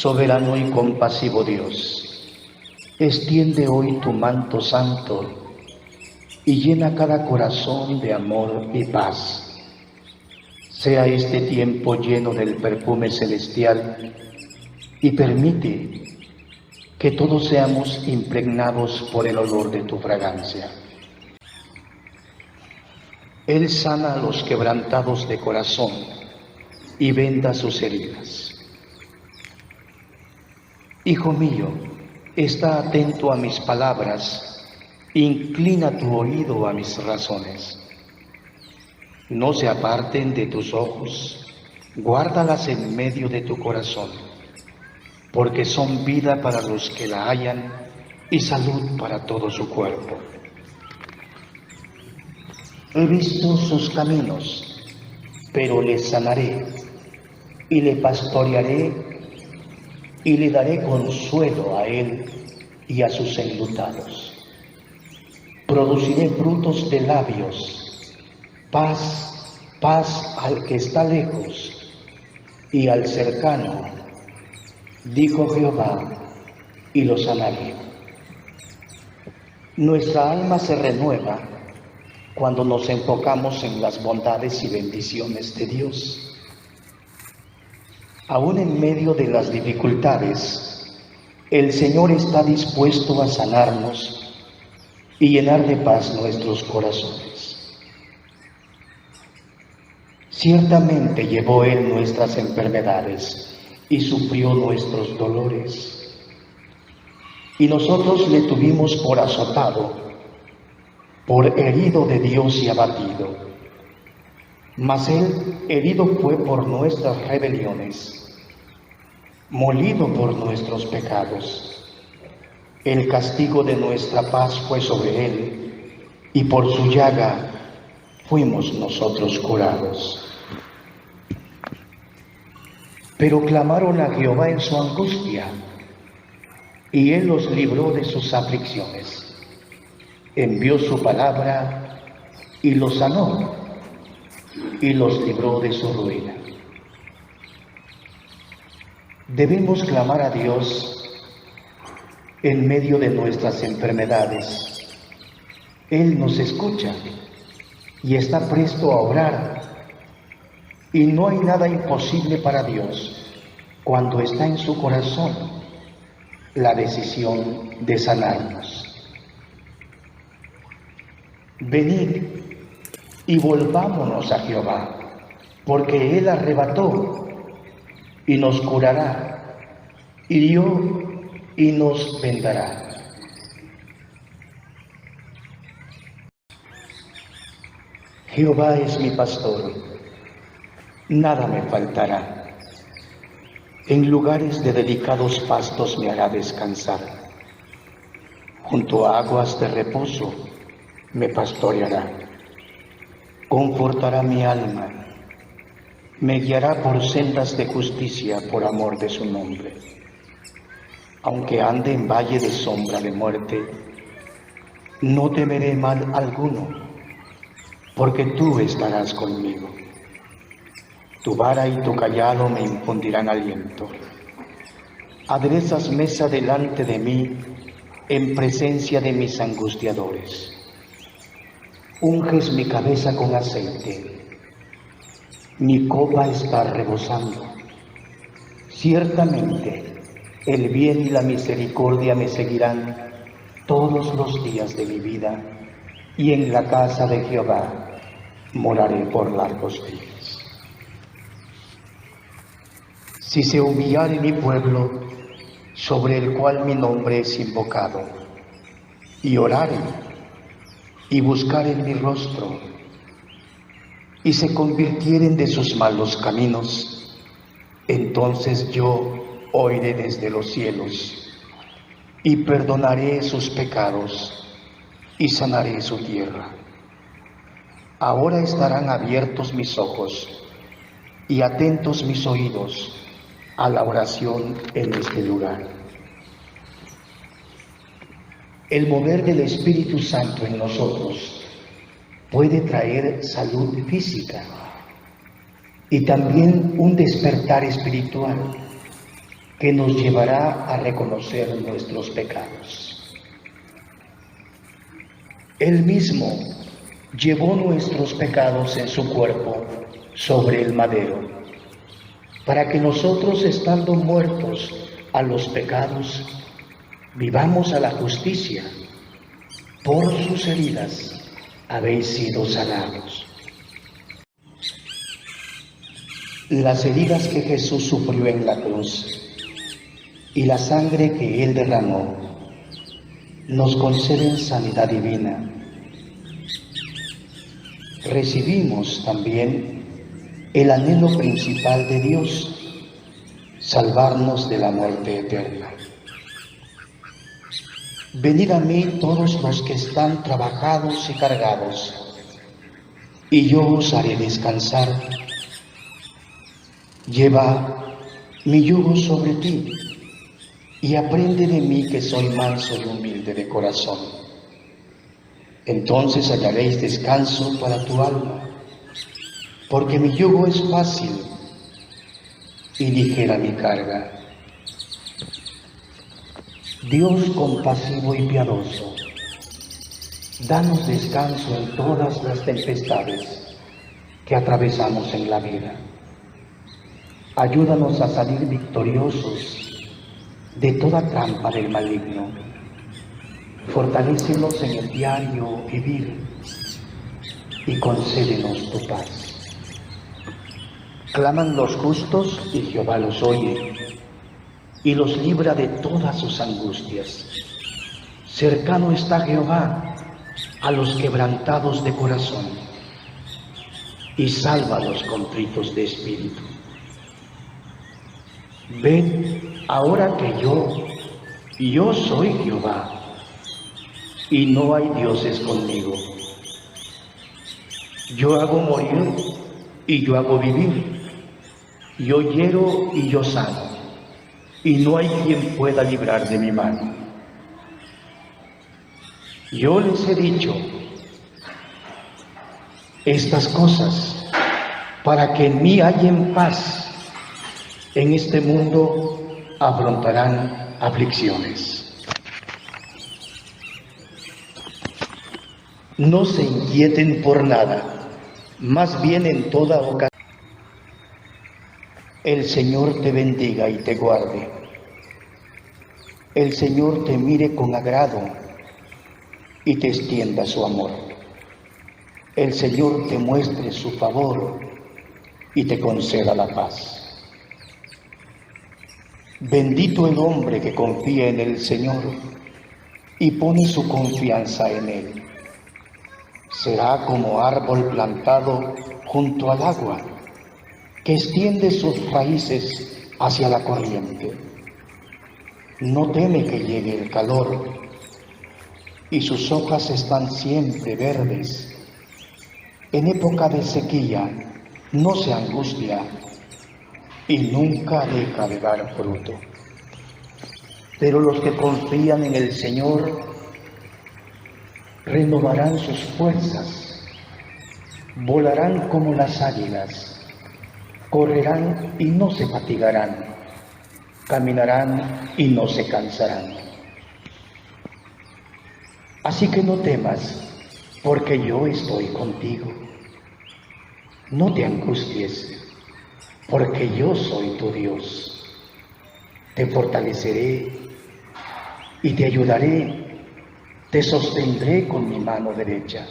Soberano y compasivo Dios, extiende hoy tu manto santo y llena cada corazón de amor y paz. Sea este tiempo lleno del perfume celestial y permite que todos seamos impregnados por el olor de tu fragancia. Él sana a los quebrantados de corazón y venda sus heridas. Hijo mío, está atento a mis palabras, inclina tu oído a mis razones. No se aparten de tus ojos, guárdalas en medio de tu corazón, porque son vida para los que la hallan y salud para todo su cuerpo. He visto sus caminos, pero le sanaré, y le pastorearé, y le daré consuelo a él y a sus enlutados. Produciré frutos de labios, paz, paz al que está lejos y al cercano, dijo Jehová, y lo sanaré. Nuestra alma se renueva cuando nos enfocamos en las bondades y bendiciones de Dios. Aún en medio de las dificultades, el Señor está dispuesto a sanarnos y llenar de paz nuestros corazones. Ciertamente llevó Él nuestras enfermedades y sufrió nuestros dolores. Y nosotros le tuvimos por azotado, por herido de Dios y abatido. Mas Él herido fue por nuestras rebeliones, molido por nuestros pecados. El castigo de nuestra paz fue sobre Él, y por su llaga fuimos nosotros curados. Pero clamaron a Jehová en su angustia, y Él los libró de sus aflicciones. Envió su palabra y los sanó, y los libró de su ruina. Debemos clamar a Dios en medio de nuestras enfermedades. Él nos escucha y está presto a obrar, y no hay nada imposible para Dios cuando está en su corazón la decisión de sanarnos. Venid y volvámonos a Jehová, porque Él arrebató y nos curará, hirió y nos vendará. Jehová es mi pastor, nada me faltará. En lugares de delicados pastos me hará descansar. Junto a aguas de reposo me pastoreará. Confortará mi alma, me guiará por sendas de justicia por amor de su nombre. Aunque ande en valle de sombra de muerte, no temeré mal alguno, porque tú estarás conmigo. Tu vara y tu cayado me infundirán aliento. Aderezas mesa delante de mí en presencia de mis angustiadores. Unges mi cabeza con aceite, mi copa está rebosando. Ciertamente, el bien y la misericordia me seguirán todos los días de mi vida, y en la casa de Jehová moraré por largos días. Si se humillare mi pueblo, sobre el cual mi nombre es invocado, y oraren, y buscaren mi rostro, y se convirtieren de sus malos caminos, entonces yo oiré desde los cielos, y perdonaré sus pecados, y sanaré su tierra. Ahora estarán abiertos mis ojos, y atentos mis oídos a la oración en este lugar. El mover del Espíritu Santo en nosotros puede traer salud física y también un despertar espiritual que nos llevará a reconocer nuestros pecados. Él mismo llevó nuestros pecados en su cuerpo sobre el madero, para que nosotros, estando muertos a los pecados, vivamos a la justicia. Por sus heridas habéis sido sanados. Las heridas que Jesús sufrió en la cruz y la sangre que Él derramó nos conceden sanidad divina. Recibimos también el anhelo principal de Dios, salvarnos de la muerte eterna. Venid a mí todos los que están trabajados y cargados, y yo os haré descansar. Lleva mi yugo sobre ti, y aprende de mí, que soy manso y humilde de corazón. Entonces hallaréis descanso para tu alma, porque mi yugo es fácil y ligera mi carga. Dios compasivo y piadoso, danos descanso en todas las tempestades que atravesamos en la vida. Ayúdanos a salir victoriosos de toda trampa del maligno. Fortalécenos en el diario vivir y concédenos tu paz. Claman los justos y Jehová los oye y los libra de todas sus angustias. Cercano está Jehová a los quebrantados de corazón y salva a los contritos de espíritu. Ved ahora que yo soy Jehová, y no hay dioses conmigo. Yo hago morir y yo hago vivir, yo hiero y yo sano, y no hay quien pueda librar de mi mano. Yo les he dicho estas cosas para que en mí hallen paz. En este mundo afrontarán aflicciones. No se inquieten por nada, más bien en toda ocasión. El Señor te bendiga y te guarde. El Señor te mire con agrado y te extienda su amor. El Señor te muestre su favor y te conceda la paz. Bendito el hombre que confía en el Señor y pone su confianza en Él. Será como árbol plantado junto al agua, que extiende sus raíces hacia la corriente. No teme que llegue el calor, y sus hojas están siempre verdes. En época de sequía no se angustia, y nunca deja de dar fruto. Pero los que confían en el Señor renovarán sus fuerzas, volarán como las águilas, correrán y no se fatigarán, caminarán y no se cansarán. Así que no temas, porque yo estoy contigo. No te angusties, porque yo soy tu Dios. Te fortaleceré y te ayudaré, te sostendré con mi mano derecha.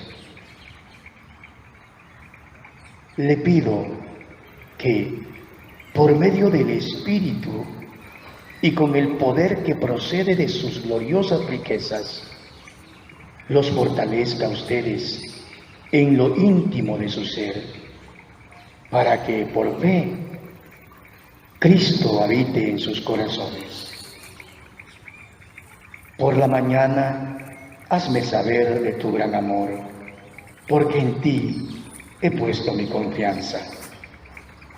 Le pido que, por medio del Espíritu y con el poder que procede de sus gloriosas riquezas, los fortalezca a ustedes en lo íntimo de su ser, para que por fe Cristo habite en sus corazones. Por la mañana, hazme saber de tu gran amor, porque en ti he puesto mi confianza.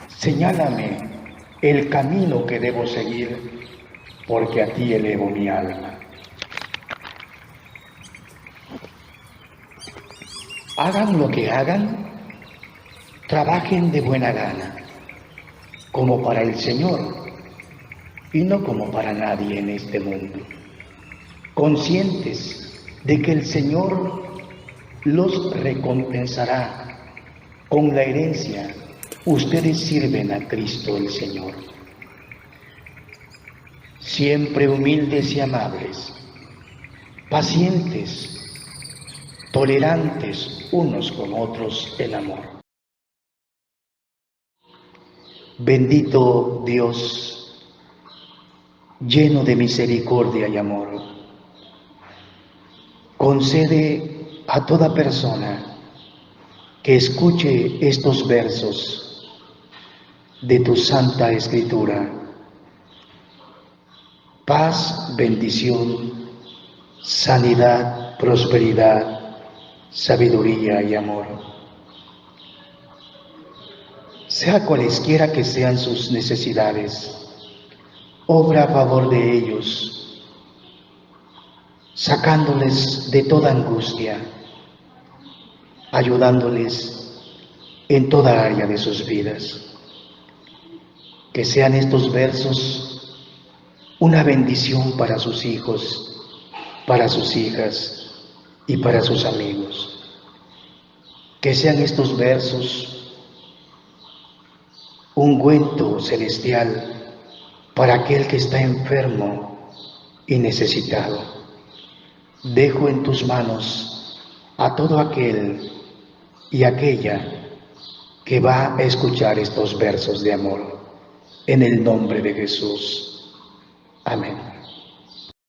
Señálame el camino que debo seguir, porque a ti elevo mi alma. Hagan lo que hagan, trabajen de buena gana, como para el Señor y no como para nadie en este mundo, conscientes de que el Señor los recompensará con la herencia. Ustedes sirven a Cristo el Señor. Siempre humildes y amables, pacientes, tolerantes unos con otros en amor. Bendito Dios, lleno de misericordia y amor, concede a toda persona que escuche estos versos de tu Santa Escritura paz, bendición, sanidad, prosperidad, sabiduría y amor. Sea cualesquiera que sean sus necesidades, obra a favor de ellos, sacándoles de toda angustia, ayudándoles en toda área de sus vidas. Que sean estos versos una bendición para sus hijos, para sus hijas y para sus amigos. Que sean estos versos un ungüento celestial para aquel que está enfermo y necesitado. Dejo en tus manos a todo aquel y aquella que va a escuchar estos versos de amor, en el nombre de Jesús. Amén.